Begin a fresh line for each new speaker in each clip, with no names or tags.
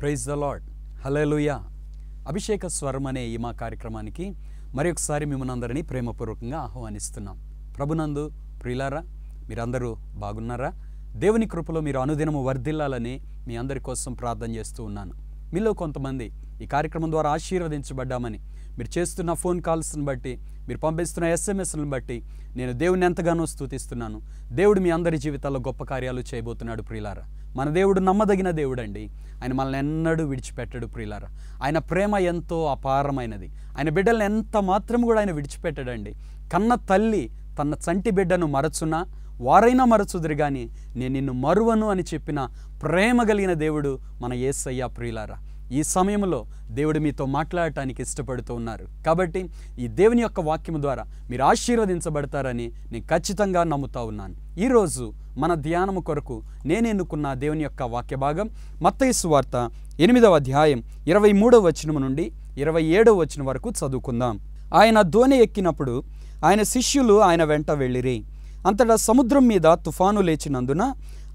Praise the lord. హల్లెలూయా. అభిషేక స్వరం అనే ఈ మా కార్యక్రమానికి మరి ఒకసారి మిమ్మల్ని అందరినీ ప్రేమపూర్వకంగా ఆహ్వానిస్తున్నాం. ప్రభునందు ప్రియులారా, మీరందరూ బాగున్నారా? దేవుని కృపలో మీరు అనుదినము వర్ధిల్లాలని మీ అందరి కోసం ప్రార్థన చేస్తూ ఉన్నాను. మీలో కొంతమంది ఈ కార్యక్రమం ద్వారా ఆశీర్వదించబడ్డామని, మీరు చేస్తున్న ఫోన్ కాల్స్ని బట్టి, మీరు పంపిస్తున్న ఎస్ఎంఎస్లను బట్టి నేను దేవుని ఎంతగానో స్తుతిస్తున్నాను. దేవుడు మీ అందరి జీవితాల్లో గొప్ప కార్యాలు చేయబోతున్నాడు ప్రియులారా. మన దేవుడు నమ్మదగిన దేవుడు అండి. ఆయన మనల్ని ఎన్నడూ విడిచిపెట్టడు ప్రియులారా. ఆయన ప్రేమ ఎంతో అపారమైనది. ఆయన బిడ్డలను ఎంత మాత్రం కూడా ఆయన విడిచిపెట్టడండి. కన్న తల్లి తన చంటి బిడ్డను మరచున్నా వారైనా మరచుదురు కానీ నేను నిన్ను మరువను అని చెప్పిన ప్రేమ కలిగిన దేవుడు మన యేసయ్య ప్రియులారా. ఈ సమయంలో దేవుడు మీతో మాట్లాడటానికి ఇష్టపడుతూ ఉన్నారు. కాబట్టి ఈ దేవుని యొక్క వాక్యం ద్వారా మీరు ఆశీర్వదించబడతారని నేను ఖచ్చితంగా నమ్ముతా ఉన్నాను. ఈరోజు మన ధ్యానము కొరకు నేను ఎన్నుకున్న దేవుని యొక్క వాక్య భాగం మత్తయి సువార్త 8వ అధ్యాయం 23వ వచనం నుండి 27వ వచనం వరకు చదువుకుందాం. ఆయన దోణి ఎక్కినప్పుడు ఆయన శిష్యులు ఆయన వెంట వెళ్ళిరి. అంతటా సముద్రం మీద తుఫాను లేచినందున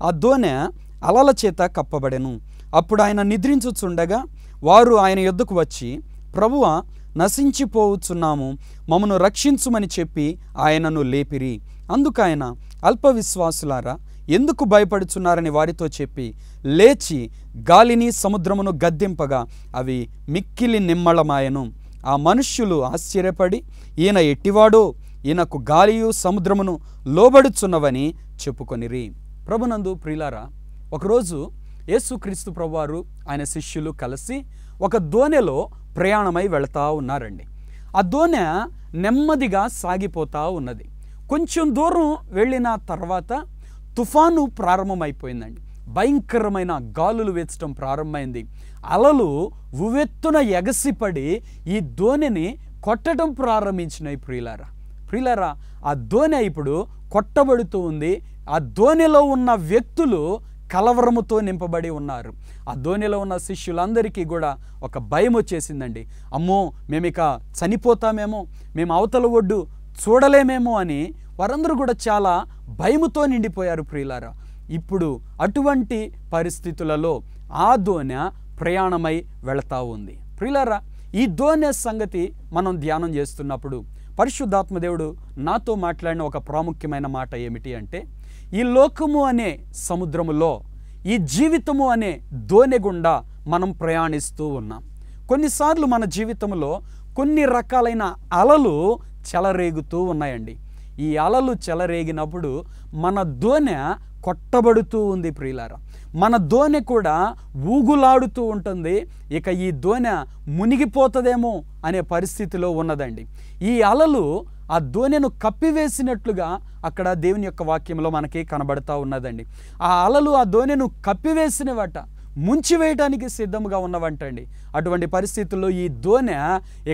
ఆ దోణె అలల చేత కప్పబడెను. అప్పుడు ఆయన నిద్రించుచుండగా వారు ఆయన యొద్దకు వచ్చి, ప్రభువా, నశించిపోవచ్చున్నాము, మమ్మను రక్షించుమని చెప్పి ఆయనను లేపిరి. అందుకైన అల్ప విశ్వాసులారా, ఎందుకు భయపడుచున్నారని వారితో చెప్పి లేచి గాలిని సముద్రమును గద్దింపగా అవి మిక్కిలి నిమ్మళమాయెను. ఆ మనుష్యులు ఆశ్చర్యపడి, ఈయన ఎట్టివాడో, ఈయనకు గాలియు సముద్రమును లోబడుచున్నవని చెప్పుకొనిరి. ప్రభునందు ప్రియులారా, ఒకరోజు యేసుక్రీస్తు ప్రభువారు ఆయన శిష్యులు కలిసి ఒక దోణిలో ప్రయాణమై వెళతా ఉన్నారండి. ఆ దోణి నెమ్మదిగా సాగిపోతూ ఉన్నది. కొంచెం దూరం వెళ్ళిన తర్వాత తుఫాను ప్రారంభమైపోయిందండి. భయంకరమైన గాలులు వీచడం ప్రారంభమైంది. అలలు ఉవ్వెత్తున ఎగసిపడి ఈ దోణిని కొట్టడం ప్రారంభించినాయి. ప్రియులారా, ఆ దోణి ఇప్పుడు కొట్టబడుతూ ఉంది. ఆ దోణిలో ఉన్న వ్యక్తులు కలవరముతో నింపబడి ఉన్నారు. ఆ దోణిలో ఉన్న శిష్యులందరికీ కూడా ఒక భయం వచ్చేసిందండి. అమ్మో, మేమిక చనిపోతామేమో, మేము అవతల ఒడ్డు చూడలేమేమో అని వారందరూ కూడా చాలా భయముతో నిండిపోయారు ప్రియులారా. ఇప్పుడు అటువంటి పరిస్థితులలో ఆ దోణి ప్రయాణమై వెళతా ఉంది. ప్రియులారా, ఈ దోణి సంగతి మనం ధ్యానం చేస్తున్నప్పుడు పరిశుద్ధాత్మ దేవుడు నాతో మాట్లాడిన ఒక ప్రాముఖ్యమైన మాట ఏమిటి అంటే, ఈ లోకము అనే సముద్రములో ఈ జీవితము అనే దోణి గుండా మనం ప్రయాణిస్తూ ఉన్నాం. కొన్నిసార్లు మన జీవితంలో కొన్ని రకాలైన అలలు చెలరేగుతూ ఉన్నాయండి. ఈ అలలు చెలరేగినప్పుడు మన దోణి కొట్టబడుతూ ఉంది ప్రియులారా. మన దోణి కూడా ఊగులాడుతూ ఉంటుంది. ఇక ఈ దోణి మునిగిపోతుందేమో అనే పరిస్థితిలో ఉన్నదండి. ఈ అలలు ఆ దోణిను కప్పివేసినట్లుగా అక్కడ దేవుని యొక్క వాక్యంలో మనకి కనబడతా ఉన్నదండి. ఆ అలలు ఆ దోణిను కప్పివేసినవట, ముంచివేయటానికి సిద్ధంగా ఉన్నవంటండి. అటువంటి పరిస్థితుల్లో ఈ దోణి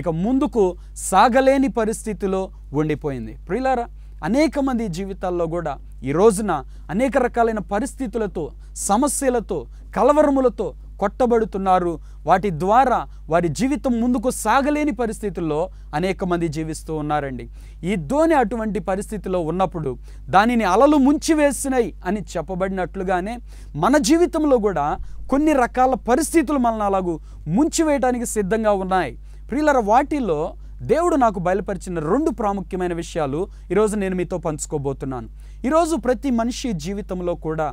ఇక ముందుకు సాగలేని పరిస్థితిలో ఉండిపోయింది. ప్రియులారా, అనేక మంది జీవితాల్లో కూడా ఈ రోజున అనేక రకాలైన పరిస్థితులతో, సమస్యలతో, కలవరములతో కొట్టబడుతున్నారు. వాటి ద్వారా వారి జీవితం ముందుకు సాగలేని పరిస్థితుల్లో అనేక మంది జీవిస్తూ ఉన్నారండి. ఈ దోణి అటువంటి పరిస్థితిలో ఉన్నప్పుడు దానిని అలలు ముంచివేసినాయి అని చెప్పబడినట్లుగానే మన జీవితంలో కూడా కొన్ని రకాల పరిస్థితులు మనల్ని అలాగూ ముంచివేయడానికి సిద్ధంగా ఉన్నాయి. ప్రియులారా, వాటిల్లో దేవుడు నాకు బయలుపరిచిన 2 ప్రాముఖ్యమైన విషయాలు ఈరోజు నేను మీతో పంచుకోబోతున్నాను. ఈరోజు ప్రతి మనిషి జీవితంలో కూడా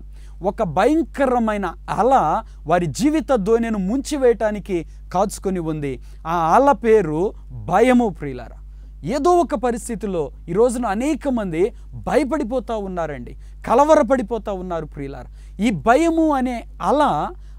ఒక భయంకరమైన అల వారి జీవిత దోణిను ముంచివేయటానికి కాచుకొని ఉంది. ఆ అల పేరు భయము. ప్రియులారా, ఏదో ఒక పరిస్థితిలో ఈ రోజున అనేక మంది భయపడిపోతూ ఉన్నారండి, కలవరపడిపోతూ ఉన్నారు ప్రియులారా. ఈ భయము అనే అల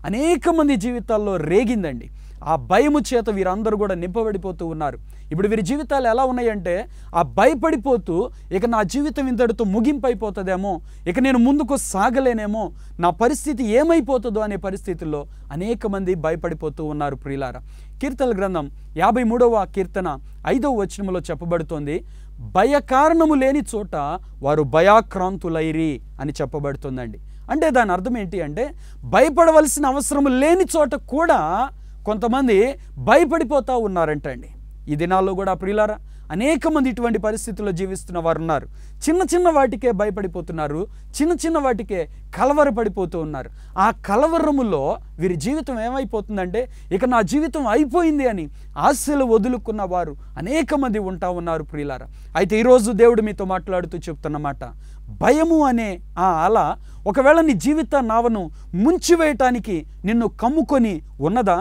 అనేక మంది జీవితాల్లో రేగిందండి. ఆ భయము చేత వీరందరూ కూడా నింపబడిపోతూ ఉన్నారు. ఇప్పుడు వీరి జీవితాలు ఎలా ఉన్నాయంటే, ఆ భయపడిపోతూ ఇక నా జీవితం ఇంతటితో ముగింపైపోతుందేమో, ఇక నేను ముందుకు సాగలేనేమో, నా పరిస్థితి ఏమైపోతుందో అనే పరిస్థితుల్లో అనేక మంది భయపడిపోతూ ఉన్నారు ప్రియులారా. కీర్తనల గ్రంథం 53వ కీర్తన 5వ వచనంలో చెప్పబడుతోంది, భయ కారణము లేని చోట వారు భయాక్రాంతులైరి అని చెప్పబడుతుందండి. అంటే దాని అర్థం ఏంటి అంటే, భయపడవలసిన అవసరం లేని చోట కూడా కొంతమంది భయపడిపోతూ ఉన్నారంటండి. ఈ దినాల్లో కూడా ప్రియులారా అనేక మంది ఇటువంటి పరిస్థితుల్లో జీవిస్తున్న వారు ఉన్నారు. చిన్న చిన్న వాటికే భయపడిపోతున్నారు, చిన్న చిన్న వాటికే కలవరపడిపోతూ ఉన్నారు. ఆ కలవరములో వీరి జీవితం ఏమైపోతుందంటే ఇక నా జీవితం అయిపోయింది అని ఆశలు వదులుకున్న వారు అనేక మంది ఉంటా ఉన్నారు ప్రియులారా. అయితే ఈరోజు దేవుడు మీతో మాట్లాడుతూ చెప్తున్నమాట, భయము అనే ఆ అల ఒకవేళ నీ జీవిత నావను ముంచివేయటానికి నిన్ను కమ్ముకొని ఉన్నదా?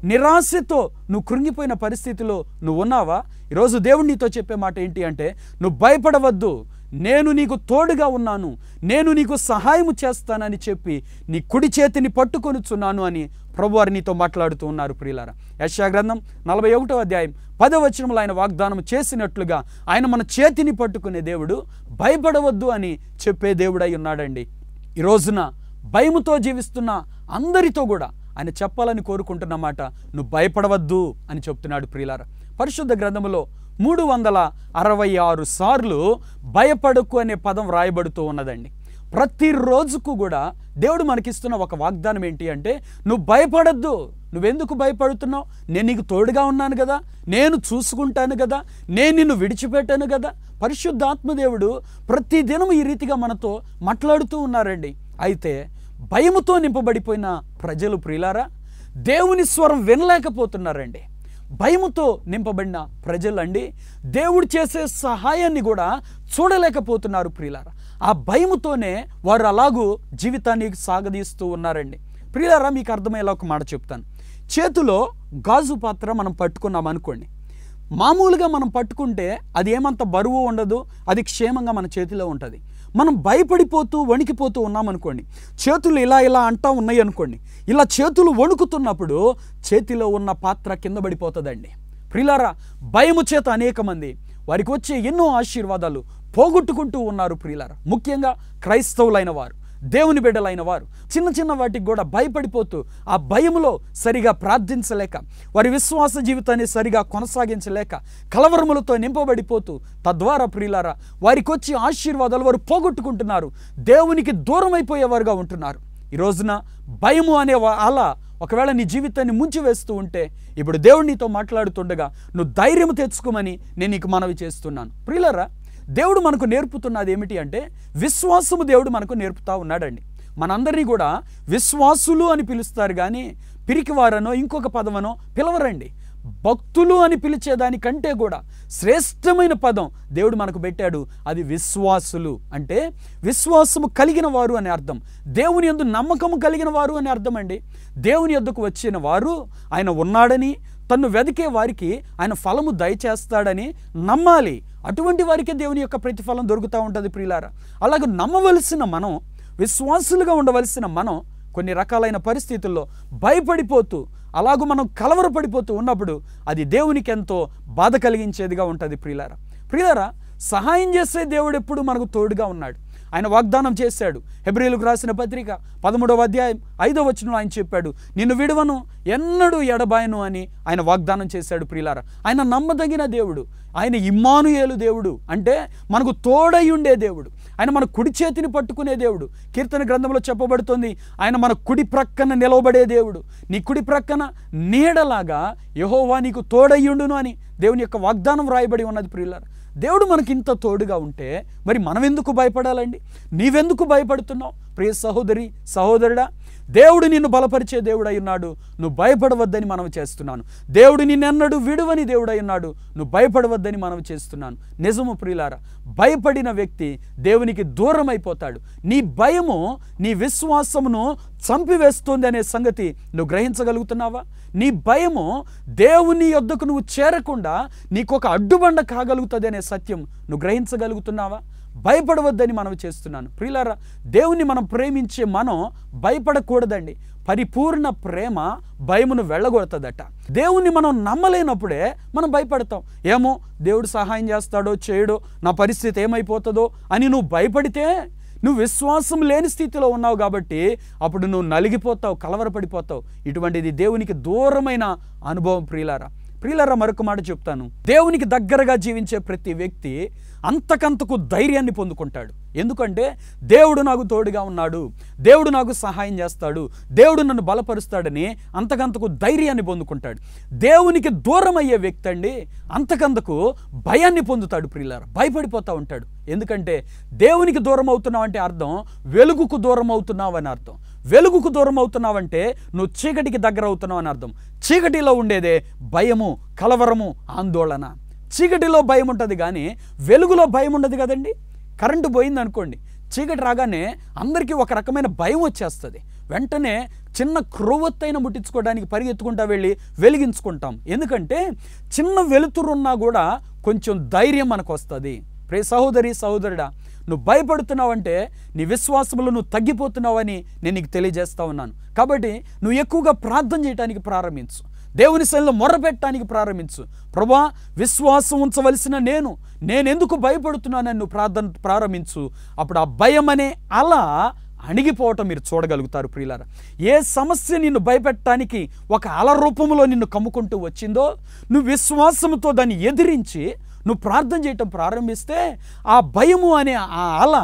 నిరాశతో నువ్వు కృంగిపోయిన పరిస్థితిలో నువ్వు ఉన్నావా? ఈరోజు దేవుడు నీతో చెప్పే మాట ఏంటి అంటే, నువ్వు భయపడవద్దు, నేను నీకు తోడుగా ఉన్నాను, నేను నీకు సహాయము చేస్తానని చెప్పి నీ కుడి చేతిని పట్టుకొనుచున్నాను అని ప్రభువారు నీతో మాట్లాడుతూ ఉన్నారు ప్రియులారా. యెషయా గ్రంథం 41వ అధ్యాయం 10వ వచనంలో ఆయన వాగ్దానం చేసినట్లుగా ఆయన మన చేతిని పట్టుకునే దేవుడు, భయపడవద్దు అని చెప్పే దేవుడై ఉన్నాడండి. ఈ రోజున భయముతో జీవిస్తున్న అందరితో కూడా ఆయన చెప్పాలని కోరుకుంటున్నమాట, నువ్వు భయపడవద్దు అని చెప్తున్నాడు ప్రియులారా. పరిశుద్ధ గ్రంథములో 366 సార్లు భయపడకు అనే పదం రాయబడుతూ ఉన్నదండి. ప్రతిరోజుకు కూడా దేవుడు మనకిస్తున్న ఒక వాగ్దానం ఏంటి అంటే, నువ్వు భయపడద్దు. నువ్వెందుకు భయపడుతున్నావు? నేను నీకు తోడుగా ఉన్నాను కదా, నేను చూసుకుంటాను కదా, నేను నిన్ను విడిచిపెట్టాను కదా. పరిశుద్ధాత్మదేవుడు ప్రతిదినం ఈ రీతిగా మనతో మాట్లాడుతూ ఉన్నారండి. అయితే భయముతో నింపబడిపోయిన ప్రజలు ప్రియులారా దేవుని స్వరం వినలేకపోతున్నారండి. భయముతో నింపబడిన ప్రజలండి దేవుడు చేసే సహాయాన్ని కూడా చూడలేకపోతున్నారు ప్రియులారా. ఆ భయముతోనే వారు అలాగూ జీవితాన్ని సాగదీస్తూ ఉన్నారండి. ప్రియులారా, మీకు అర్థమయ్యేలా ఒక మాట చెప్తాను. చేతిలో గాజు పాత్ర మనం పట్టుకున్నాం అనుకోండి, మామూలుగా మనం పట్టుకుంటే అది ఏమంత బరువు ఉండదు, అది క్షేమంగా మన చేతిలో ఉంటుంది. మనం భయపడిపోతూ వణికిపోతూ ఉన్నామనుకోండి, చేతులు ఇలా ఇలా అంటా ఉన్నాయి అనుకోండి, ఇలా చేతులు వణుకుతున్నప్పుడు చేతిలో ఉన్న పాత్ర కింద పడిపోతుందండి. ప్రియులారా, భయము చేత అనేక మంది వారికి వచ్చే ఎన్నో ఆశీర్వాదాలు పోగొట్టుకుంటూ ఉన్నారు ప్రియులారా. ముఖ్యంగా క్రైస్తవులైన వారు, దేవుని బిడ్డలైన వారు చిన్న చిన్న వాటికి కూడా భయపడిపోతూ ఆ భయములో సరిగా ప్రార్థించలేక, వారి విశ్వాస జీవితాన్ని సరిగా కొనసాగించలేక కలవరములతో నింపబడిపోతూ తద్వారా ప్రియులారా వారికి వచ్చి ఆశీర్వాదాలు వారు పోగొట్టుకుంటున్నారు, దేవునికి దూరం అయిపోయేవారుగా ఉంటున్నారు. ఈ రోజున భయము అనే అలా ఒకవేళ నీ జీవితాన్ని ముంచివేస్తూ ఉంటే ఇప్పుడు దేవుడు నీతో మాట్లాడుతుండగా నువ్వు ధైర్యం తెచ్చుకోమని నేను నీకు మనవి చేస్తున్నాను. ప్రియులారా, దేవుడు మనకు నేర్పుతున్నది ఏమిటి అంటే, విశ్వాసము దేవుడు మనకు నేర్పుతా ఉన్నాడండి. మనందరినీ కూడా విశ్వాసులు అని పిలుస్తారు కానీ పిరికివారనో ఇంకొక పదమనో పిలవరండి. భక్తులు అని పిలిచేదానికంటే కూడా శ్రేష్టమైన పదం దేవుడు మనకు పెట్టాడు, అది విశ్వాసులు. అంటే విశ్వాసము కలిగిన వారు అని అర్థం, దేవుని యందు నమ్మకము కలిగిన వారు అని అర్థం అండి. దేవుని యొద్దకు వచ్చిన వారు ఆయన ఉన్నాడని, తన్ను వెదికే వారికి ఆయన ఫలము దయచేస్తాడని నమ్మాలి. అటువంటి వారికే దేవుని యొక్క ప్రతిఫలం దొరుకుతూ ఉంటుంది ప్రియులారా. అలాగే నమ్మవలసిన మనం, విశ్వాసులుగా ఉండవలసిన మనం కొన్ని రకాలైన పరిస్థితుల్లో భయపడిపోతూ అలాగూ మనం కలవరపడిపోతూ ఉన్నప్పుడు అది దేవునికి ఎంతో బాధ కలిగించేదిగా ఉంటుంది ప్రియులారా. ప్రియులారా, సహాయం చేసే దేవుడు ఎప్పుడు మనకు తోడుగా ఉన్నాడు. ఆయన వాగ్దానం చేశాడు. హెబ్రీయులకు రాసిన పత్రిక 13వ అధ్యాయం 5వ వచనంలో ఆయన చెప్పాడు, నిన్ను విడువను, ఎన్నడూ ఎడబాయను అని ఆయన వాగ్దానం చేశాడు ప్రియులారా. ఆయన నమ్మదగిన దేవుడు, ఆయన ఇమ్మానుయేలు దేవుడు, అంటే మనకు తోడై ఉండే దేవుడు, ఆయన మన కుడి చేతిని పట్టుకునే దేవుడు. కీర్తన గ్రంథంలో చెప్పబడుతుంది, ఆయన మన కుడి ప్రక్కన నిలవబడే దేవుడు. నీ కుడి ప్రక్కన నీడలాగా యెహోవా నీకు తోడయ్యుండును అని దేవుని యొక్క వాగ్దానం రాయబడి ఉన్నది ప్రియులారా. దేవుడు మనకి ఇంత తోడుగా ఉంటే మరి మనం ఎందుకు భయపడాలండి? నీవెందుకు భయపడుతున్నావు? ప్రియ సహోదరి, సహోదరుడా, దేవుడు నిన్ను బలపరిచే దేవుడై ఉన్నాడు, నువ్వు భయపడవద్దని మనవి చేస్తున్నాను. దేవుడు నిన్నెన్నడూ విడువని దేవుడై ఉన్నాడు, నువ్వు భయపడవద్దని మనవి చేస్తున్నాను. నిజము ప్రియులారా, భయపడిన వ్యక్తి దేవునికి దూరం అయిపోతాడు. నీ భయము నీ విశ్వాసమును చంపివేస్తుంది అనే సంగతి నువ్వు గ్రహించగలుగుతున్నావా? నీ భయము దేవుని యొద్దకు నువ్వు చేరకుండా నీకొక అడ్డుబండ కాగలుగుతుంది అనే సత్యం నువ్వు గ్రహించగలుగుతున్నావా? భయపడవద్దని మనవి చేస్తున్నాను. ప్రియులారా, దేవుని మనం ప్రేమించే మనం భయపడకూడదండి. పరిపూర్ణ ప్రేమ భయమును వెళ్ళగొడుతుందట. దేవుని మనం నమ్మలేనప్పుడే మనం భయపడతాం. ఏమో దేవుడు సహాయం చేస్తాడో చేయడో, నా పరిస్థితి ఏమైపోతుందో అని నువ్వు భయపడితే నువ్వు విశ్వాసం లేని స్థితిలో ఉన్నావు కాబట్టి అప్పుడు నువ్వు నలిగిపోతావు, కలవరపడిపోతావు. ఇటువంటిది దేవునికి దూరమైన అనుభవం ప్రియులారా. ప్రియులారా, మరొక మాట చెప్తాను. దేవునికి దగ్గరగా జీవించే ప్రతి వ్యక్తి అంతకంతకు ధైర్యాన్ని పొందుకుంటాడు. ఎందుకంటే దేవుడు నాకు తోడుగా ఉన్నాడు, దేవుడు నాకు సహాయం చేస్తాడు, దేవుడు నన్ను బలపరుస్తాడని అంతకంతకు ధైర్యాన్ని పొందుకుంటాడు. దేవునికి దూరం అయ్యే వ్యక్తి అండి అంతకంతకు భయాన్ని పొందుతాడు. ప్రియులారా, భయపడిపోతూ ఉంటాడు. ఎందుకంటే దేవునికి దూరం అవుతున్నావు అంటే అర్థం వెలుగుకు దూరం అవుతున్నావు అని అర్థం. వెలుగుకు దూరం అవుతున్నావంటే నువ్వు చీకటికి దగ్గర అవుతున్నావు అని అర్థం. చీకటిలో ఉండేదే భయము, కలవరము, ఆందోళన. చీకటిలో భయం ఉంటుంది కానీ వెలుగులో భయం ఉండదు కదండి. కరెంటు పోయింది అనుకోండి, చీకటి రాగానే అందరికీ ఒక రకమైన భయం వచ్చేస్తుంది. వెంటనే చిన్న క్రొవ్వొత్తైన ముట్టించుకోవడానికి పరిగెత్తుకుంటా వెళ్ళి వెలిగించుకుంటాం. ఎందుకంటే చిన్న వెలుతురున్నా కూడా కొంచెం ధైర్యం మనకు వస్తుంది. ప్రియ సహోదరి, సహోదరుడా, నువ్వు భయపడుతున్నావంటే నీ విశ్వాసంలో నువ్వు తగ్గిపోతున్నావని నేను నీకు తెలియజేస్తా ఉన్నాను. కాబట్టి నువ్వు ఎక్కువగా ప్రార్థన చేయడానికి ప్రారంభించు. దేవుని సన్నిధిలో మొర్రపెట్టడానికి ప్రారంభించు. ప్రభువా, విశ్వాసం ఉంచవలసిన నేనెందుకు భయపడుతున్నానని నువ్వు ప్రార్థన ప్రారంభించు. అప్పుడు ఆ భయం అనే అలా అణిగిపోవటం మీరు చూడగలుగుతారు. ప్రియులారా, ఏ సమస్య నిన్ను భయపెట్టడానికి ఒక అల రూపంలో నిన్ను కమ్ముకుంటూ వచ్చిందో నువ్వు విశ్వాసంతో దాన్ని ఎదిరించి నువ్వు ప్రార్థన చేయటం ప్రారంభిస్తే ఆ భయము అనే ఆ అల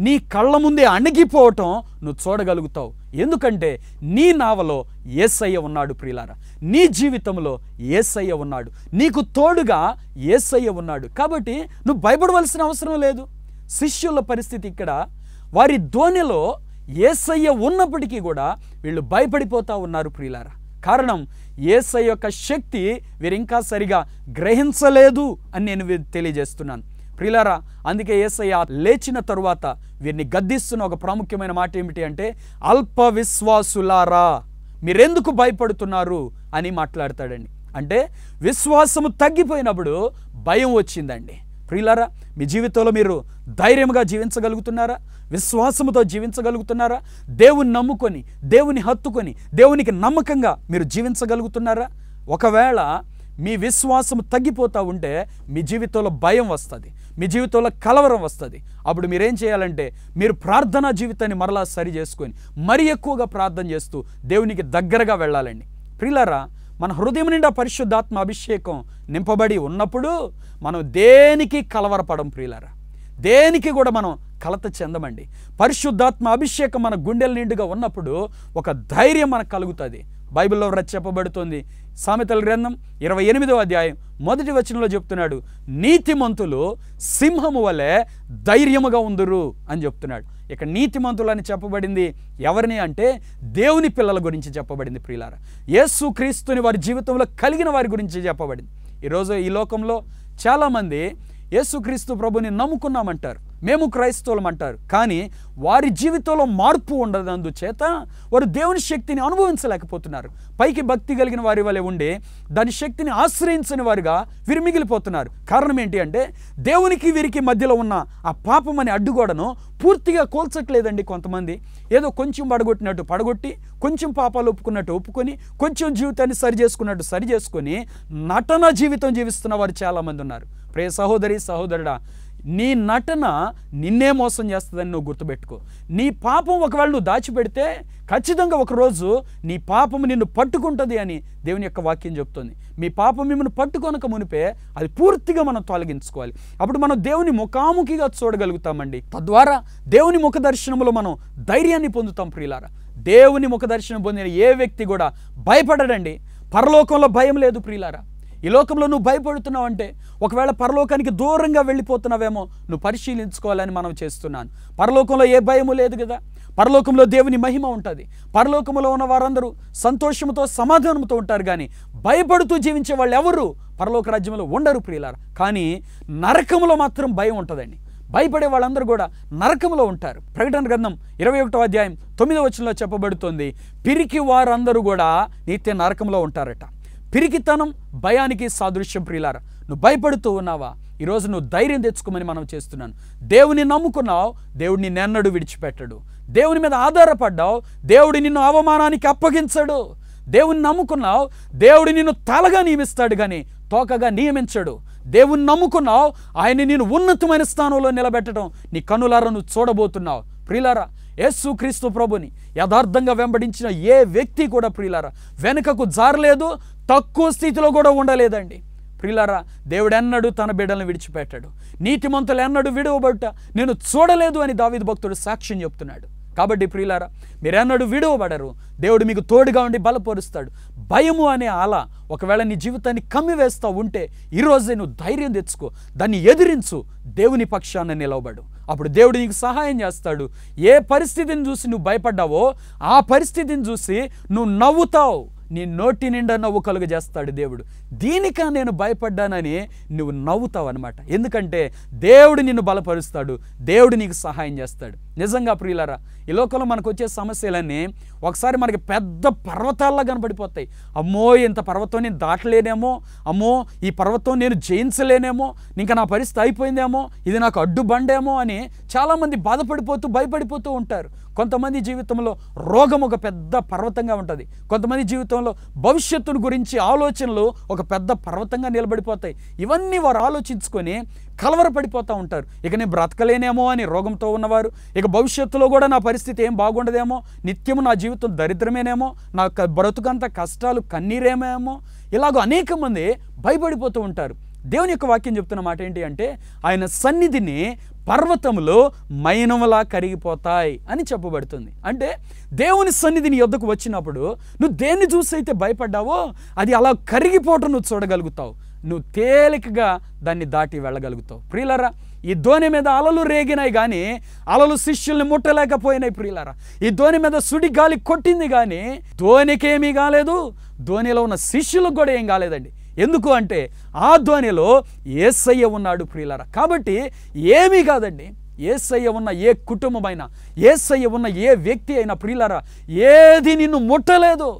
నీ కళ్ళ ముందే అణిగిపోవటం నువ్వు చూడగలుగుతావు. ఎందుకంటే నీ నావలో యేసయ్య ఉన్నాడు. ప్రియులారా, నీ జీవితంలో యేసయ్య ఉన్నాడు, నీకు తోడుగా యేసయ్య ఉన్నాడు. కాబట్టి నువ్వు భయపడవలసిన అవసరం లేదు. శిష్యుల పరిస్థితి ఇక్కడ, వారి ధోనిలో యేసయ్య ఉన్నప్పటికీ కూడా వీళ్ళు భయపడిపోతూ ఉన్నారు. ప్రియులారా, కారణం యేసయ్య యొక్క శక్తి వీరు ఇంకా సరిగా గ్రహించలేదు అని నేను తెలియజేస్తున్నాను. ప్రియులారా, అందుకే యేసయ్య లేచిన తరువాత వీరిని గద్దిస్తున్న ఒక ప్రాముఖ్యమైన మాట ఏమిటి అంటే, అల్ప విశ్వాసులారా మీరెందుకు భయపడుతున్నారు అని మాట్లాడతాడండి. అంటే విశ్వాసము తగ్గిపోయినప్పుడు భయం వచ్చిందండి. ప్రియులారా, మీ జీవితంలో మీరు ధైర్యంగా జీవించగలుగుతున్నారా? విశ్వాసముతో జీవించగలుగుతున్నారా? దేవుని నమ్ముకొని, దేవుని హత్తుకొని, దేవునికి నమ్మకంగా మీరు జీవించగలుగుతున్నారా? ఒకవేళ మీ విశ్వాసం తగ్గిపోతూ ఉంటే మీ జీవితంలో భయం వస్తుంది, మీ జీవితంలో కలవరం వస్తుంది. అప్పుడు మీరేం చేయాలంటే మీరు ప్రార్థనా జీవితాన్ని మరలా సరి చేసుకొని మరి ఎక్కువగా ప్రార్థన చేస్తూ దేవునికి దగ్గరగా వెళ్ళాలండి. ప్రియులారా, మన హృదయం నిండా పరిశుద్ధాత్మ అభిషేకం నింపబడి ఉన్నప్పుడు మనం దేనికి కలవరపడం. ప్రియులారా, దేనికి కూడా మనం కలత చెందమండి. పరిశుద్ధాత్మ అభిషేకం మన గుండెల నిండుగా ఉన్నప్పుడు ఒక ధైర్యం మనకు కలుగుతుంది. బైబిల్లో చెప్పబడుతుంది, సామెతల గ్రంథం 28వ అధ్యాయం 1వ వచనంలో చెప్తున్నాడు, నీతిమంతులు సింహము వలె ధైర్యముగా ఉందురు అని చెప్తున్నాడు. ఇక నీతిమంతులు అని చెప్పబడింది ఎవరిని అంటే దేవుని పిల్లల గురించి చెప్పబడింది. ప్రియులారా, యేసు క్రీస్తుని వారి జీవితంలో కలిగిన వారి గురించి చెప్పబడింది. ఈరోజు ఈ లోకంలో చాలామంది యేసుక్రీస్తు ప్రభుని నమ్ముకున్నామంటారు, మేము క్రైస్తవులం అంటారు. కానీ వారి జీవితంలో మార్పు ఉండనందుచేత వారు దేవుని శక్తిని అనుభవించలేకపోతున్నారు. పైకి భక్తి కలిగిన వారి వలె ఉండి దాని శక్తిని ఆశ్రయించని వారుగా వీరు మిగిలిపోతున్నారు. కారణం ఏంటి అంటే దేవునికి వీరికి మధ్యలో ఉన్న ఆ పాపం అనే అడ్డుగోడను పూర్తిగా కోల్చట్లేదండి. కొంతమంది ఏదో కొంచెం పడగొట్టినట్టు పడగొట్టి, కొంచెం పాపాలు ఒప్పుకున్నట్టు ఒప్పుకొని, కొంచెం జీవితాన్ని సరి చేసుకున్నట్టు సరి చేసుకొని నటన జీవితం జీవిస్తున్న వారు చాలామంది ఉన్నారు. ప్రియ సహోదరి, సహోదరుడా, నీ నటన నిన్నే మోసం చేస్తుందని నువ్వు గుర్తుపెట్టుకో. నీ పాపం ఒకవేళ నువ్వు దాచిపెడితే ఖచ్చితంగా ఒకరోజు నీ పాపం నిన్ను పట్టుకుంటుంది అని దేవుని యొక్క వాక్యం చెప్తుంది. మీ పాపం మిమ్మల్ని పట్టుకొనక మునిపే అది పూర్తిగా మనం తొలగించుకోవాలి. అప్పుడు మనం దేవుని ముఖాముఖిగా చూడగలుగుతామండి. తద్వారా దేవుని ముఖ దర్శనంలో మనం ధైర్యాన్ని పొందుతాం. ప్రియులారా, దేవుని ముఖ దర్శనం పొందిన ఏ వ్యక్తి కూడా భయపడడండి. పరలోకంలో భయం లేదు. ప్రియులారా, ఈ లోకంలో నువ్వు భయపడుతున్నావు అంటే ఒకవేళ పరలోకానికి దూరంగా వెళ్ళిపోతున్నావేమో నువ్వు పరిశీలించుకోవాలని మనం చేస్తున్నాను. పరలోకంలో ఏ భయము లేదు కదా. పరలోకంలో దేవుని మహిమ ఉంటుంది. పరలోకంలో ఉన్న వారందరూ సంతోషంతో సమాధానంతో ఉంటారు. కానీ భయపడుతూ జీవించే వాళ్ళు ఎవరు పరలోక రాజ్యంలో ఉండరు. ప్రియులారా, కానీ నరకంలో మాత్రం భయం ఉంటుందండి. భయపడే వాళ్ళందరూ కూడా నరకంలో ఉంటారు. ప్రకటన గ్రంథం 21వ అధ్యాయం 9వ వచనంలో చెప్పబడుతుంది, పిరికి వారందరూ కూడా నిత్య నరకంలో ఉంటారట. పిరికితనం భయానికి సాదృశ్యం. ప్రియులారా, నువ్వు భయపడుతూ ఉన్నావా? ఈరోజు నువ్వు ధైర్యం తెచ్చుకోమని మనం చేస్తున్నాను. దేవుని నమ్ముకున్నావు, దేవుడిని నెన్నడు విడిచిపెట్టడు. దేవుని మీద ఆధారపడ్డావు, దేవుడి నిన్ను అవమానానికి అప్పగించడు. దేవుని నమ్ముకున్నావు, దేవుడి నిన్ను తలగా నియమిస్తాడు కానీ తోకగా నియమించడు. దేవుని నమ్ముకున్నావు, ఆయన నిన్ను ఉన్నతమైన స్థానంలో నిలబెట్టడం నీ కన్నులారా నువ్వు చూడబోతున్నావు. ప్రియులారా, యేసు క్రీస్తు ప్రభుని యథార్థంగా వెంబడించిన ఏ వ్యక్తి కూడా ప్రియులారా వెనుకకు జారలేదు, తక్కువ స్థితిలో కూడా ఉండలేదండి. ప్రియులారా, దేవుడెన్నడూ తన బిడ్డలను విడిచిపెట్టాడు. నీతిమంతులు ఎన్నడూ విడువబట్ట నేను చూడలేదు అని దావీదు భక్తుడు సాక్ష్యం చెప్తున్నాడు. కాబట్టి ప్రియులారా, మీరెన్నడూ విడువబడరు. దేవుడు మీకు తోడుగా ఉండి బలపరుస్తాడు. భయము అనే ఆల ఒకవేళ నీ జీవితాన్ని కమ్మివేస్తూ ఉంటే ఈరోజే నువ్వు ధైర్యం తెచ్చుకో, దాన్ని ఎదిరించు, దేవుని పక్షాన నిలవబడు. అప్పుడు దేవుడు నీకు సహాయం చేస్తాడు. ఏ పరిస్థితిని చూసి నువ్వు భయపడ్డావో ఆ పరిస్థితిని చూసి నువ్వు నవ్వుతావు. నీ నోటి నిండా నవ్వు కలుగజేస్తాడు దేవుడు. దీనికా నేను భయపడ్డానని నువ్వు నవ్వుతావు అనమాట. ఎందుకంటే దేవుడు నిన్ను బలపరుస్తాడు, దేవుడు నీకు సహాయం చేస్తాడు. నిజంగా ప్రియులారా, ఈ లోకంలో మనకు వచ్చే సమస్యలన్నీ ఒకసారి మనకి పెద్ద పర్వతాల్లా కనబడిపోతాయి. అమ్మో, ఇంత పర్వతం నేను దాటలేనేమో, అమ్మో ఈ పర్వతం నేను జయించలేనేమో, ఇంకా నా పరిస్థితి అయిపోయిందేమో, ఇది నాకు అడ్డుబండేమో అని చాలామంది బాధపడిపోతూ భయపడిపోతూ ఉంటారు. కొంతమంది జీవితంలో రోగం ఒక పెద్ద పర్వతంగా ఉంటుంది. కొంతమంది జీవితంలో భవిష్యత్తును గురించి ఆలోచనలు ఒక పెద్ద పర్వతంగా నిలబడిపోతాయి. ఇవన్నీ వారు ఆలోచించుకొని కలవరపడిపోతూ ఉంటారు. ఇక నేను బ్రతకలేనేమో అని రోగంతో ఉన్నవారు, ఇక భవిష్యత్తులో కూడా నా పరిస్థితి ఏం బాగుండదేమో, నిత్యము నా జీవితం దరిద్రమేనేమో, నా బ్రతుకంత కష్టాలు కన్నీరేమేమో, ఇలాగో అనేక మంది భయపడిపోతూ ఉంటారు. దేవుని యొక్క వాక్యం చెప్తున్న మాట ఏంటి అంటే, ఆయన సన్నిధిని పర్వతములు మైనములా కరిగిపోతాయి అని చెప్పబడుతుంది. అంటే దేవుని సన్నిధిని యొద్దకు వచ్చినప్పుడు నువ్వు దేన్ని చూసి అయితే భయపడ్డావో అది అలా కరిగిపోవటం నువ్వు చూడగలుగుతావు. నువ్వు తేలికగా దాన్ని దాటి వెళ్ళగలుగుతావు. ప్రియులారా, ఈ దోణి మీద అలలు రేగినాయి కానీ అలలు శిష్యుల్ని ముట్టలేకపోయినాయి. ప్రియులారా, ఈ దోణి మీద సుడి గాలి కొట్టింది కానీ దోణికేమీ కాలేదు, దోణిలో ఉన్న శిష్యులకు కూడా ఏం కాలేదండి. ఎందుకు అంటే ఆ ధ్వనిలో యేసయ్య ఉన్నాడు ప్రియులారా. కాబట్టి ఏమీ కాదండి, యేసయ్య ఉన్న ఏ కుటుంబమైనా, యేసయ్య ఉన్న ఏ వ్యక్తి అయినా ప్రియులారా, ఏది నిన్ను ముట్టలేదు.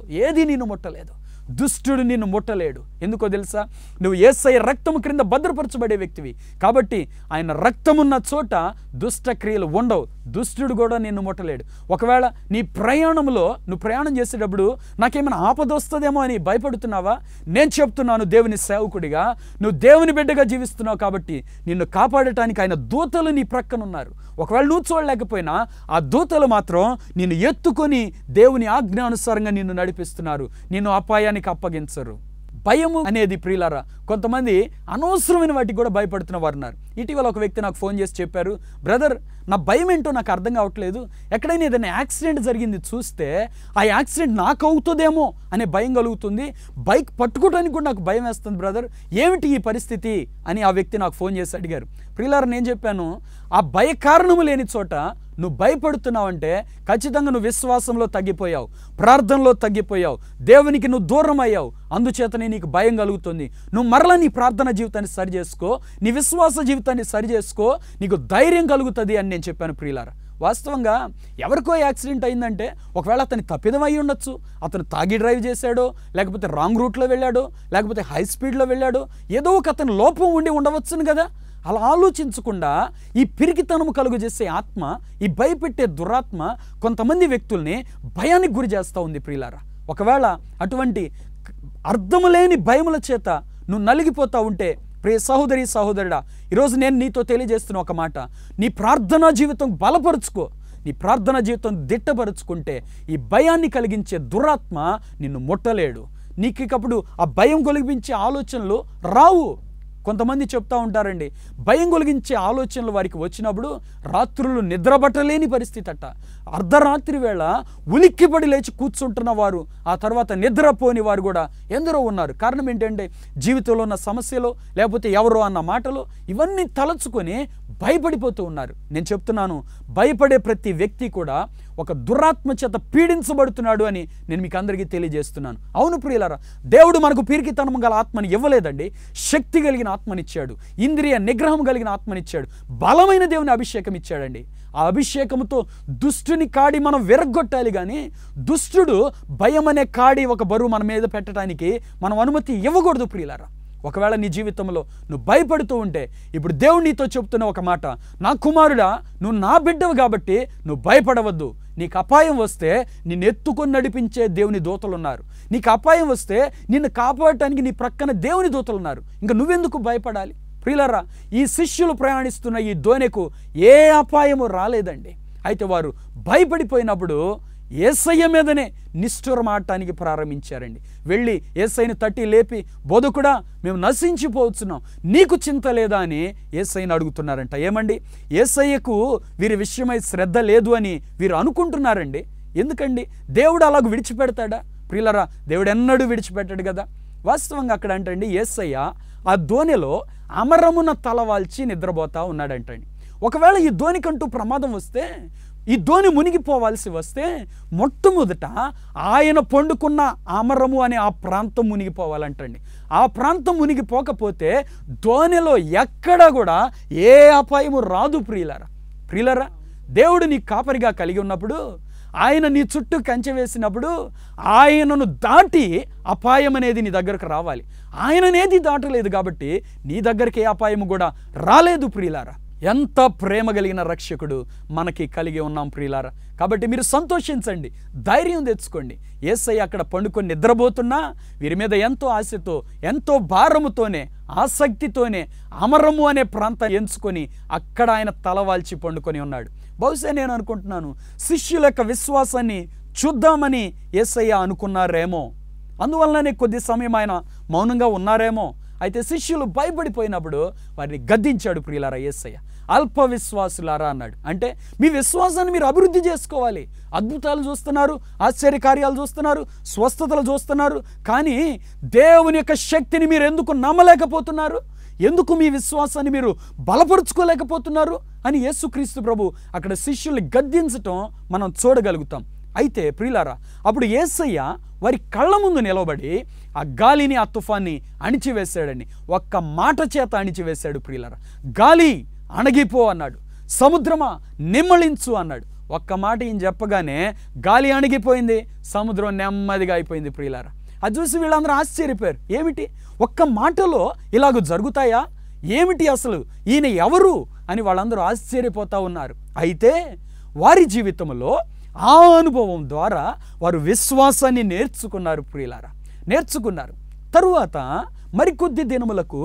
దుష్టుడు నిన్ను ముట్టలేడు. ఎందుకో తెలుసా? నువ్వు యేసయ్య రక్తము క్రింద భద్రపరచబడే వ్యక్తివి. కాబట్టి ఆయన రక్తమున్న చోట దుష్ట క్రియలు ఉండవు, దుష్టుడు కూడా నిన్ను ముట్టలేడు. ఒకవేళ నీ ప్రయాణంలో నువ్వు ప్రయాణం చేసేటప్పుడు నాకేమైనా ఆపద వస్తుందేమో అని భయపడుతున్నావా? నేను చెప్తున్నాను, దేవుని సేవకుడిగా నువ్వు దేవుని బిడ్డగా జీవిస్తున్నావు కాబట్టి నిన్ను కాపాడటానికి ఆయన దూతలు నీ ప్రక్కన ఉన్నారు. ఒకవేళ నువ్వు చూడలేకపోయినా ఆ దూతలు మాత్రం నిన్ను ఎత్తుకొని దేవుని ఆజ్ఞానుసారంగా నిన్ను నడిపిస్తున్నారు, నిన్ను అపాయానికి అప్పగించరు. భయము అనేది ప్రియులారా, కొంతమంది అనవసరమైన వాటికి కూడా భయపడుతున్న వారు ఉన్నారు. ఇటీవల ఒక వ్యక్తి నాకు ఫోన్ చేసి చెప్పారు, బ్రదర్ నా భయం ఏంటో నాకు అర్థం కావట్లేదు, ఎక్కడైనా ఏదైనా యాక్సిడెంట్ జరిగింది చూస్తే ఆ యాక్సిడెంట్ నాకు అవుతుందేమో అనే భయం కలుగుతుంది, బైక్ పట్టుకోవడానికి కూడా నాకు భయం వేస్తుంది బ్రదర్, ఏమిటి ఈ పరిస్థితి అని ఆ వ్యక్తి నాకు ఫోన్ చేసి అడిగారు. ప్రియులారా, నేను చెప్పాను, ఆ భయ కారణము లేని చోట నువ్వు భయపడుతున్నావంటే ఖచ్చితంగా నువ్వు విశ్వాసంలో తగ్గిపోయావు, ప్రార్థనలో తగ్గిపోయావు, దేవునికి నువ్వు దూరం అయ్యావు. అందుచేతనే నీకు భయం కలుగుతుంది. నువ్వు మరలా నీ ప్రార్థన జీవితాన్ని సరి చేసుకో, నీ విశ్వాస జీవితాన్ని సరి చేసుకో, నీకు ధైర్యం కలుగుతుంది అని నేను చెప్పాను. ప్రియులారా, వాస్తవంగా ఎవరికో యాక్సిడెంట్ అయిందంటే ఒకవేళ అతని తప్పిదం అయి ఉండొచ్చు, అతను తాగి డ్రైవ్ చేశాడో, లేకపోతే రాంగ్ రూట్లో వెళ్ళాడో, లేకపోతే హై స్పీడ్లో వెళ్ళాడో, ఏదో ఒక అతని లోపం ఉండి ఉండవచ్చును కదా. అలా ఆలోచించకుండా ఈ పిరికితనము కలుగు చేసే ఆత్మ, ఈ భయపెట్టే దురాత్మ కొంతమంది వ్యక్తుల్ని భయానికి గురి చేస్తూ ఉంది. ప్రియులారా, ఒకవేళ అటువంటి అర్థము లేని భయముల చేత నువ్వు నలిగిపోతూ ఉంటే ప్రియ సహోదరి సహోదరుడా, ఈరోజు నేను నీతో తెలియజేస్తున్న ఒక మాట, నీ ప్రార్థనా జీవితం బలపరుచుకో. నీ ప్రార్థనా జీవితం దిట్టపరుచుకుంటే ఈ భయాన్ని కలిగించే దురాత్మ నిన్ను ముట్టలేడు. నీకు ఇకప్పుడు ఆ భయం కలిగించే ఆలోచనలు రావు. కొంతమంది చెప్తూ ఉంటారండి, భయం కలిగించే ఆలోచనలు వారికి వచ్చినప్పుడు రాత్రులు నిద్రపట్టలేని పరిస్థితి అట్ట. అర్ధరాత్రి వేళ ఉలిక్కిపడి లేచి కూర్చుంటున్న వారు, ఆ తర్వాత నిద్రపోని వారు కూడా ఎందరో ఉన్నారు. కారణం ఏంటంటే జీవితంలో ఉన్న సమస్యలు, లేకపోతే ఎవరో అన్న మాటలు, ఇవన్నీ తలచుకొని భయపడిపోతూ ఉన్నారు. నేను చెప్తున్నాను, భయపడే ప్రతి వ్యక్తి కూడా ఒక దురాత్మ చేత పీడించబడుతున్నాడు అని నేను మీకు అందరికీ తెలియజేస్తున్నాను. అవును ప్రియులారా, దేవుడు మనకు పిరికితనం గల ఆత్మని ఇవ్వలేదండి, శక్తి కలిగిన ఆత్మనిచ్చాడు, ఇంద్రియ నిగ్రహం కలిగిన ఆత్మనిచ్చాడు, బలమైన దేవుని అభిషేకం ఇచ్చాడండి. ఆ అభిషేకంతో దుష్టుని కాడి మనం విరగ్గొట్టాలి కానీ దుష్టుడు భయం అనే కాడి ఒక బరువు మన మీద పెట్టడానికి మనం అనుమతి ఇవ్వకూడదు. ప్రియులారా, ఒకవేళ నీ జీవితంలో నువ్వు భయపడుతూ ఉంటే ఇప్పుడు దేవుడు నీతో చెప్తున్న ఒక మాట, నా కుమారుడా, నువ్వు నా బిడ్డవు కాబట్టి నువ్వు భయపడవద్దు. నీకు అపాయం వస్తే నిన్ను ఎత్తుకొని నడిపించే దేవుని దూతలు ఉన్నారు. నీకు అపాయం వస్తే నిన్ను కాపాడటానికి నీ ప్రక్కన దేవుని దూతలు ఉన్నారు. ఇంకా నువ్వెందుకు భయపడాలి? ప్రియులారా, ఈ శిష్యులు ప్రయాణిస్తున్న ఈ దోణికు ఏ అపాయము రాలేదండి. అయితే వారు భయపడిపోయినప్పుడు యేసయ్య మీదనే నిష్ఠురమాడటానికి ప్రారంభించారండి. వెళ్ళి యేసయ్యని తట్టి లేపి, బోధకుడా మేము నశించిపోతున్నాం, నీకు చింత లేదా అని యేసయ్యని అడుగుతున్నారంట. ఏమండి, యేసయ్యకు వీరి విషయమై శ్రద్ధ లేదు అని వీరు అనుకుంటున్నారండి. ఎందుకండి? దేవుడు అలాగ విడిచిపెడతాడా? ప్రియులరా, దేవుడు ఎన్నడూ విడిచిపెట్టాడు కదా. వాస్తవంగా అక్కడ అంటండి, యేసయ్య ఆ దోణిలో అమరమున తలవాల్చి నిద్రపోతా ఉన్నాడంటండి. ఒకవేళ ఈ దోణికంటూ ప్రమాదం వస్తే, ఈ దోణి మునిగిపోవాల్సి వస్తే మొట్టమొదట ఆయన పండుకున్న అమరము అనే ఆ ప్రాంతం మునిగిపోవాలంటండి. ఆ ప్రాంతం మునిగిపోకపోతే దోణిలో ఎక్కడ కూడా ఏ అపాయము రాదు. ప్రియులరా, దేవుడు నీ కాపరిగా కలిగి ఉన్నప్పుడు, ఆయన నీ చుట్టూ కంచె వేసినప్పుడు, ఆయనను దాటి అపాయం అనేది నీ దగ్గరకు రావాలి. ఆయననేది దాటలేదు కాబట్టి నీ దగ్గరికి ఏ అపాయము కూడా రాలేదు. ప్రియులారా, ఎంత ప్రేమ కలిగిన రక్షకుడు మనకి కలిగి ఉన్నాం ప్రియులారా. కాబట్టి మీరు సంతోషించండి, ధైర్యం తెచ్చుకోండి. యేసయ్య అక్కడ పండుకొని నిద్రపోతున్నా వీరి మీద ఎంతో ఆశతో, ఎంతో భారముతోనే, ఆసక్తితోనే అమరము అనే ప్రాంతం ఎంచుకొని అక్కడ ఆయన తలవాల్చి పండుకొని ఉన్నాడు. బహుశా నేను అనుకుంటున్నాను, శిష్యుల యొక్క విశ్వాసాన్ని చూద్దామని యేసయ్య అనుకున్నారేమో, అందువల్లనే కొద్ది సమయం ఆయన మౌనంగా ఉన్నారేమో. అయితే శిష్యులు భయపడిపోయినప్పుడు వారిని గద్దించాడు ప్రియులారా యేసయ్య. అల్ప విశ్వాసులారా అన్నాడు. అంటే మీ విశ్వాసాన్ని మీరు అభివృద్ధి చేసుకోవాలి. అద్భుతాలు చూస్తున్నారు, ఆశ్చర్యకార్యాలు చూస్తున్నారు, స్వస్థతలు చూస్తున్నారు, కానీ దేవుని యొక్క శక్తిని మీరు ఎందుకు నమ్మలేకపోతున్నారు? ఎందుకు మీ విశ్వాసాన్ని మీరు బలపరుచుకోలేకపోతున్నారు అని యేసుక్రీస్తు ప్రభు అక్కడ శిష్యుల్ని గద్దించటం మనం చూడగలుగుతాం. అయితే ప్రియులారా, అప్పుడు యేసయ్య వారి కళ్ళ ముందు నిలబడి ఆ గాలిని, ఆ తుఫాన్ని అణిచివేశాడని, ఒక్క మాట చేత అణిచివేశాడు. ప్రియులారా, గాలి అణగిపో అన్నాడు, సముద్రమా నిమ్మళించు అన్నాడు. ఒక్క మాట ఈయన చెప్పగానే గాలి అణిగిపోయింది, సముద్రం నెమ్మదిగా అయిపోయింది. ప్రియులారా, అది చూసి వీళ్ళందరూ ఆశ్చర్యపోయారు. ఏమిటి, ఒక్క మాటలో ఇలాగ జరుగుతాయా? ఏమిటి అసలు, ఈయన ఎవరు అని వాళ్ళందరూ ఆశ్చర్యపోతూ ఉన్నారు. అయితే వారి జీవితంలో ఆ అనుభవం ద్వారా వారు విశ్వాసాన్ని నేర్చుకున్నారు. ప్రియులారా, నేర్చుకున్నారు. తరువాత మరికొద్ది దినములకు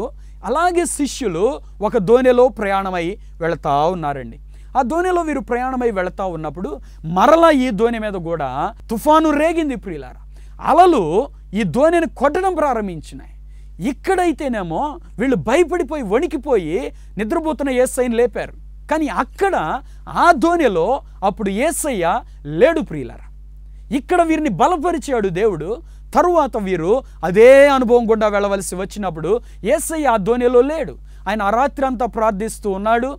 అలాగే శిష్యులు ఒక దోణిలో ప్రయాణమై వెళతా ఉన్నారండి. ఆ దోణిలో వీరు ప్రయాణమై వెళతా ఉన్నప్పుడు మరలా ఈ దోణి మీద కూడా తుఫాను రేగింది. ప్రియులారా, అలలు ఈ దోణిని కొట్టడం ప్రారంభించినాయి. ఇక్కడైతేనేమో వీళ్ళు భయపడిపోయి వణికిపోయి నిద్రపోతున్న యేసయ్యని లేపారు. కానీ అక్కడ ఆ దోణిలో అప్పుడు యేసయ్య లేడు. ప్రియులారా, ఇక్కడ వీరిని బలపరిచాడు దేవుడు. తరువాత వీరు అదే అనుభవం గుండా వెళ్ళవలసి వచ్చినప్పుడు యేసయ్య ఆ దోణిలో లేడు. ఆయన ఆ రాత్రి అంతా ప్రార్థిస్తూ ఉన్నాడు.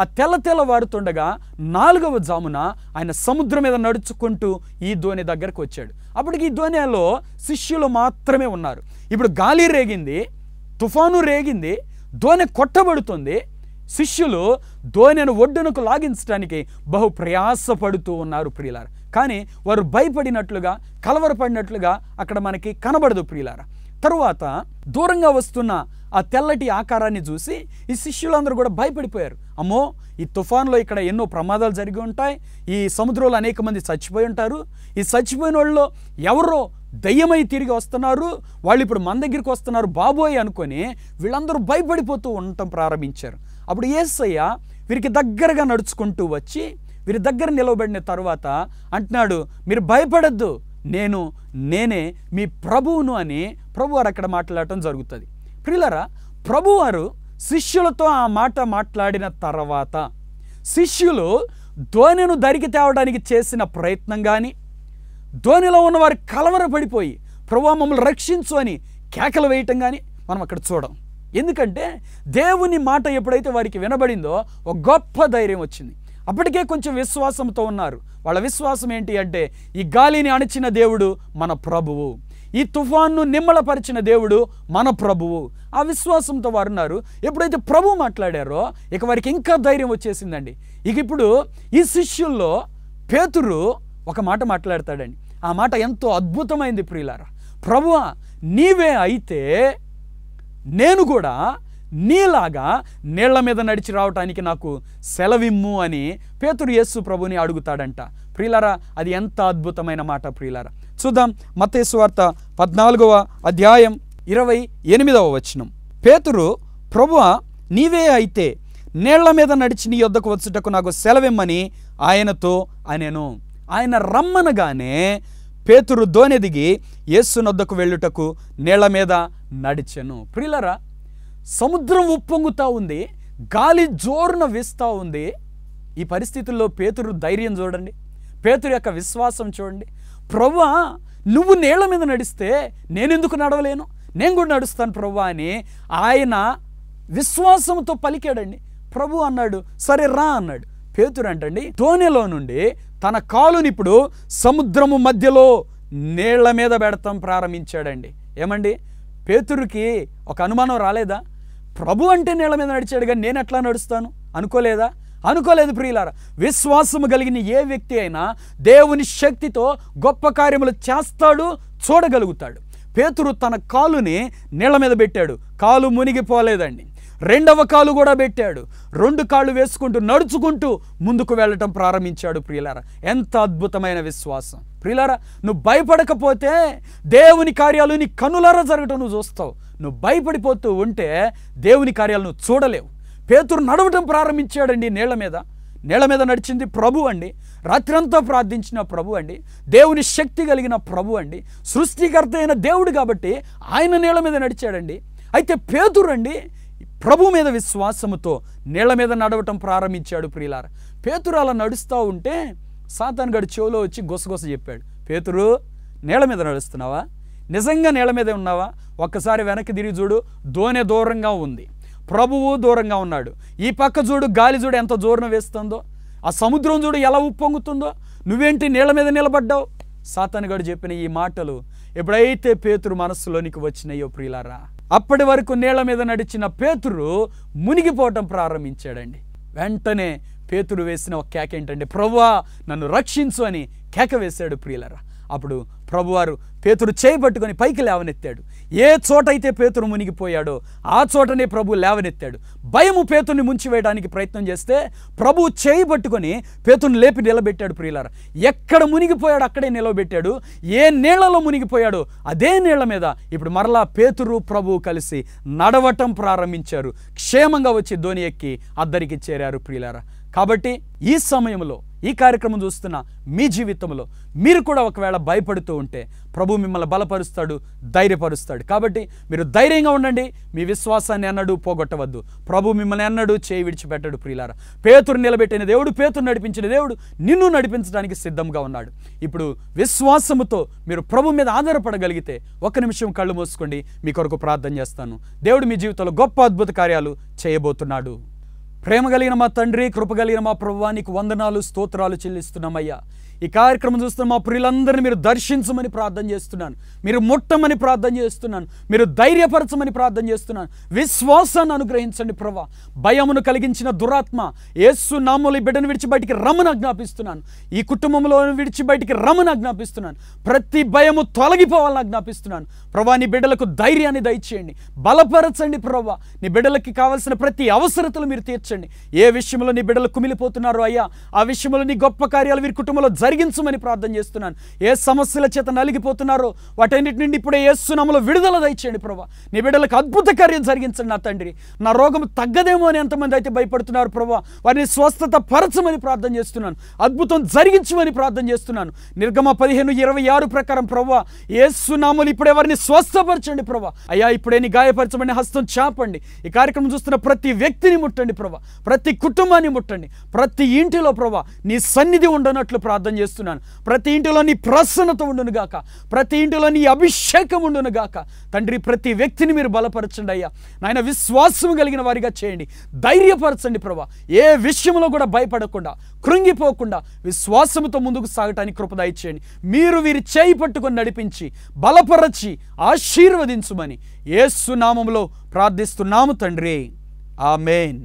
ఆ తెల్లవారుతుండగా 4వ జామున ఆయన సముద్రం మీద నడుచుకుంటూ ఈ దోణి దగ్గరకు వచ్చాడు. అప్పటికి ఈ దోణిలో శిష్యులు మాత్రమే ఉన్నారు. ఇప్పుడు గాలి రేగింది, తుఫాను రేగింది, దోణి కొట్టబడుతుంది. శిష్యులు దోణిని ఒడ్డునకు లాగించడానికి బహు ప్రయాసపడుతూ ఉన్నారు. ప్రియులారా, కానీ వారు భయపడినట్లుగా, కలవరపడినట్లుగా అక్కడ మనకి కనబడదు. ప్రియులారా, తరువాత దూరంగా వస్తున్న ఆ తెల్లటి ఆకారాన్ని చూసి ఈ శిష్యులందరూ కూడా భయపడిపోయారు. అమ్మో, ఈ తుఫాన్లో ఇక్కడ ఎన్నో ప్రమాదాలు జరిగి ఉంటాయి, ఈ సముద్రంలో అనేక మంది చచ్చిపోయి ఉంటారు, ఈ చచ్చిపోయిన వాళ్ళలో ఎవరో దయ్యమై తిరిగి వస్తున్నారు, వాళ్ళు ఇప్పుడు మన దగ్గరికి వస్తున్నారు బాబోయ్ అనుకొని వీళ్ళందరూ భయపడిపోతూ ఉండటం ప్రారంభించారు. అప్పుడు యేసయ్య వీరికి దగ్గరగా నడుచుకుంటూ వచ్చి వీరి దగ్గర నిలవబడిన తరువాత అంటున్నాడు, మీరు భయపడద్దు, నేనే మీ ప్రభువును అని ప్రభువారు అక్కడ మాట్లాడటం జరుగుతుంది. ప్రియులారా, ప్రభువారు శిష్యులతో ఆ మాట మాట్లాడిన తర్వాత శిష్యులు దోణిను దరికి తేవడానికి చేసిన ప్రయత్నం కానీ, దోణిలో ఉన్నవారు కలవరపడిపోయి ప్రభువా మమ్మల్ని రక్షించు అని కేకలు వేయటం కానీ మనం అక్కడ చూడం. ఎందుకంటే దేవుని మాట ఎప్పుడైతే వారికి వినబడిందో ఒక గొప్ప ధైర్యం వచ్చింది. అప్పటికే కొంచెం విశ్వాసంతో ఉన్నారు. వాళ్ళ విశ్వాసం ఏంటి అంటే, ఈ గాలిని అణిచిన దేవుడు మన ప్రభువు, ఈ తుఫాన్ను నిమ్మలపరిచిన దేవుడు మన ప్రభువు. ఆ విశ్వాసంతో వారు ఉన్నారు. ఎప్పుడైతే ప్రభువు మాట్లాడారో ఇక వారికి ఇంకా ధైర్యం వచ్చేసిందండి. ఇక ఇప్పుడు ఈ శిష్యుల్లో పేతురు ఒక మాట మాట్లాడతాడండి. ఆ మాట ఎంతో అద్భుతమైంది. ప్రియులారా, ప్రభువా నీవే అయితే నేను కూడా నీలాగా నీళ్ల మీద నడిచి రావటానికి నాకు సెలవిమ్ము అని పేతురు యేసు ప్రభుని అడుగుతాడంట. ప్రియులారా, అది ఎంత అద్భుతమైన మాట. ప్రియులారా, చూద్దాం. మత్తయి సువార్త 14వ అధ్యాయం 28వ వచనం. పేతురు, ప్రభువా నీవే అయితే నీళ్ల మీద నడిచి నీ యొద్దకు వచ్చుటకు నాకు సెలవిమ్మని ఆయనతో అనెను. ఆయన రమ్మనగానే పేతురు దోణి దిగి యేసునొద్దకు వెళ్ళుటకు నీళ్ల మీద నడిచెను. ప్రియులారా, సముద్రం ఉప్పొంగుతూ ఉంది, గాలి జోరున వీస్తూ ఉంది. ఈ పరిస్థితుల్లో పేతురు ధైర్యం చూడండి, పేతురు యొక్క విశ్వాసం చూడండి. ప్రభువా, నువ్వు నీళ్ల మీద నడిస్తే నేనెందుకు నడవలేను, నేను కూడా నడుస్తాను ప్రభువా అని ఆయన విశ్వాసంతో పలికాడండి. ప్రభు అన్నాడు, సరే రా అన్నాడు. పేతురు అంటండి దోణిలో నుండి తన కాలుని ఇప్పుడు సముద్రము మధ్యలో నీళ్ల మీద పెడతాం ప్రారంభించాడండి. ఏమండి, పేతురుకి ఒక అనుమానం రాలేదా? ప్రభు అంటే నీళ్ల మీద నడిచాడు కానీ నేను ఎట్లా నడుస్తాను అనుకోలేదా? అనుకోలేదు ప్రియులారా. విశ్వాసము కలిగిన ఏ వ్యక్తి అయినా దేవుని శక్తితో గొప్ప కార్యములు చేస్తాడు, చూడగలుగుతాడు. పేతురు తన కాలుని నీళ్ల మీద పెట్టాడు, కాలు మునిగిపోలేదండి. రెండవ కాలు కూడా పెట్టాడు, 2 కాళ్ళు వేసుకుంటూ నడుచుకుంటూ ముందుకు వెళ్ళటం ప్రారంభించాడు. ప్రియులారా, ఎంత అద్భుతమైన విశ్వాసం! ప్రియులారా, నువ్వు భయపడకపోతే దేవుని కార్యాలు నీ కనులారా జరగటం నువ్వు చూస్తావు. నువ్వు భయపడిపోతూ ఉంటే దేవుని కార్యాలు నువ్వు చూడలేవు. పేతురు నడవటం ప్రారంభించాడండి నీళ్ల మీద. నీళ్ల మీద నడిచింది ప్రభు అండి, రాత్రంతా ప్రార్థించిన ప్రభు అండి, దేవుని శక్తి కలిగిన ప్రభు అండి, సృష్టికర్త అయిన దేవుడు కాబట్టి ఆయన నీళ్ల మీద నడిచాడండి. అయితే పేతురు అండి ప్రభు మీద విశ్వాసముతో నీళ్ల మీద నడవటం ప్రారంభించాడు. ప్రియులారా, పేతురు అలా నడుస్తూ ఉంటే సాతాను గడి చెవులో వచ్చి గొసగొస చెప్పాడు, పేతురు నీళ్ల మీద నడుస్తున్నావా? నిజంగా నీళ్ల మీదే ఉన్నావా? ఒక్కసారి వెనక్కి తిరిగి చూడు, దోణి దూరంగా ఉంది, ప్రభువు దూరంగా ఉన్నాడు. ఈ పక్క చూడు, గాలి చూడు ఎంత జోరున వేస్తుందో, ఆ సముద్రం చూడు ఎలా ఉప్పొంగుతుందో, నువ్వేంటి నీళ్ల మీద నిలబడ్డావు? సాతాను గడు చెప్పిన ఈ మాటలు ఎప్పుడైతే పేతురు మనస్సులోనికి వచ్చినాయో ప్రియులారా, అప్పటి వరకు నీళ్ల మీద నడిచిన పేతురు మునిగిపోవటం ప్రారంభించాడండి. వెంటనే పేతురు వేసిన ఒక కేక ఏంటంటే, ప్రభువా నన్ను రక్షించు అని కేక వేశాడు. ప్రియులారా, అప్పుడు ప్రభువారు పేతురు చేయి పట్టుకొని పైకి లేవనెత్తాడు. ఏ చోట అయితే పేతురు మునిగిపోయాడో ఆ చోటనే ప్రభు లేవనెత్తాడు. భయము పేతుర్ని ముంచివేయడానికి ప్రయత్నం చేస్తే ప్రభు చేయి పట్టుకొని పేతుర్ని లేపి నిలబెట్టాడు. ప్రియులారా, ఎక్కడ మునిగిపోయాడు అక్కడే నిలబెట్టాడు. ఏ నీళ్లలో మునిగిపోయాడో అదే నీళ్ల మీద ఇప్పుడు మరలా పేతురు ప్రభు కలిసి నడవటం ప్రారంభించారు. క్షేమంగా వచ్చి దోణి ఎక్కి అద్దరికి చేరారు. ప్రియులారా, కాబట్టి ఈ సమయంలో ఈ కార్యక్రమం చూస్తున్న మీ జీవితంలో మీరు కూడా ఒకవేళ భయపడుతూ ఉంటే ప్రభు మిమ్మల్ని బలపరుస్తాడు, ధైర్యపరుస్తాడు. కాబట్టి మీరు ధైర్యంగా ఉండండి, మీ విశ్వాసాన్ని అన్నడు పోగొట్టవద్దు. ప్రభు మిమ్మల్ని అన్నడు చేయి విడిచిపెట్టాడు. ప్రియులారా, పేతురు నిలబెట్టిన దేవుడు, పేతురు నడిపించిన దేవుడు నిన్ను నడిపించడానికి సిద్ధంగా ఉన్నాడు. ఇప్పుడు విశ్వాసముతో మీరు ప్రభు మీద ఆధారపడగలిగితే 1 నిమిషం కళ్ళు మూసుకోండి, మీ కొరకు ప్రార్థన చేస్తాను. దేవుడు మీ జీవితంలో గొప్ప అద్భుత కార్యాలు చేయబోతున్నాడు. ప్రేమ కలిగిన మా తండ్రి, కృప కలిగిన మా ప్రభువా, నీకు వందనాలు స్తోత్రాలు చెల్లిస్తున్నామయ్యా. ఈ కార్యక్రమం చూస్తున్న మా ప్రియులందరినీ మీరు దర్శించమని ప్రార్థన చేస్తున్నాను, మీరు ముట్టమని ప్రార్థన చేస్తున్నాను, మీరు ధైర్యపరచమని ప్రార్థన చేస్తున్నాను. విశ్వాసాన్ని అనుగ్రహించండి ప్రభా. భయమును కలిగించిన దురాత్మ యేసు నామములో ఈ బిడ్డను విడిచి బయటికి రమ్మని ఆజ్ఞాపిస్తున్నాను. ఈ కుటుంబంలో విడిచి బయటికి రమ్మని ఆజ్ఞాపిస్తున్నాను. ప్రతి భయము తొలగిపోవాలని ఆజ్ఞాపిస్తున్నాను. ప్రభా, నీ బిడ్డలకు ధైర్యాన్ని దయచేయండి, బలపరచండి ప్రభా. నీ బిడ్డలకి కావాల్సిన ప్రతి అవసరతలు మీరు తీర్చండి. ఏ విషయంలో నీ బిడ్డలు కుమిలిపోతున్నారో అయ్యా, ఆ విషయంలో నీ గొప్ప కార్యాలు వీరి కుటుంబంలో జరిగించమని ప్రార్థన చేస్తున్నాను. ఏ సమస్యల చేత నలిగిపోతున్నారో వాటన్నిటి నుండి ఇప్పుడే యేసు నామములో విడుదల దయచేయండి ప్రభా. నీ బిడ్డలకు అద్భుత కార్యం జరిగించండి నా తండ్రి. నా రోగం తగ్గదేమో అని ఎంతమంది అయితే భయపడుతున్నారు ప్రభా, వారిని స్వస్థత పరచమని ప్రార్థన చేస్తున్నాను, అద్భుతం జరిగించమని ప్రార్థన చేస్తున్నాను. నిర్గమ 15:26 ప్రకారం ప్రభా, యేసు నామములో ఇప్పుడే వారిని స్వస్థపరచండి ప్రభా. అయ్యా, ఇప్పుడే నీ గాయపరచమని హస్తం చాపండి. ఈ కార్యక్రమం చూస్తున్న ప్రతి వ్యక్తిని ముట్టండి ప్రభా, ప్రతి కుటుంబాన్ని ముట్టండి. ప్రతి ఇంటిలో ప్రభా నీ సన్నిధి ఉండనట్లు ప్రార్థన చేస్తున్నాను. ప్రతి ఇంటిలో నీ ప్రసన్నత ఉండును గాక, ప్రతి ఇంటిలో నీ అభిషేకం ఉండును గాక తండ్రి. ప్రతి వ్యక్తిని మీరు బలపరచండి అయ్యా నాయన, విశ్వాసం కలిగిన వారిగా చేయండి, ధైర్యపరచండి ప్రభా. ఏ విషయంలో కూడా భయపడకుండా, కృంగిపోకుండా విశ్వాసంతో ముందుకు సాగటానికి కృప దయచేయండి. మీరు వీరి చేయి పట్టుకొని నడిపించి బలపరచి ఆశీర్వదించుమని యేసు నామములో ప్రార్థిస్తున్నాము తండ్రి. ఆమేన్.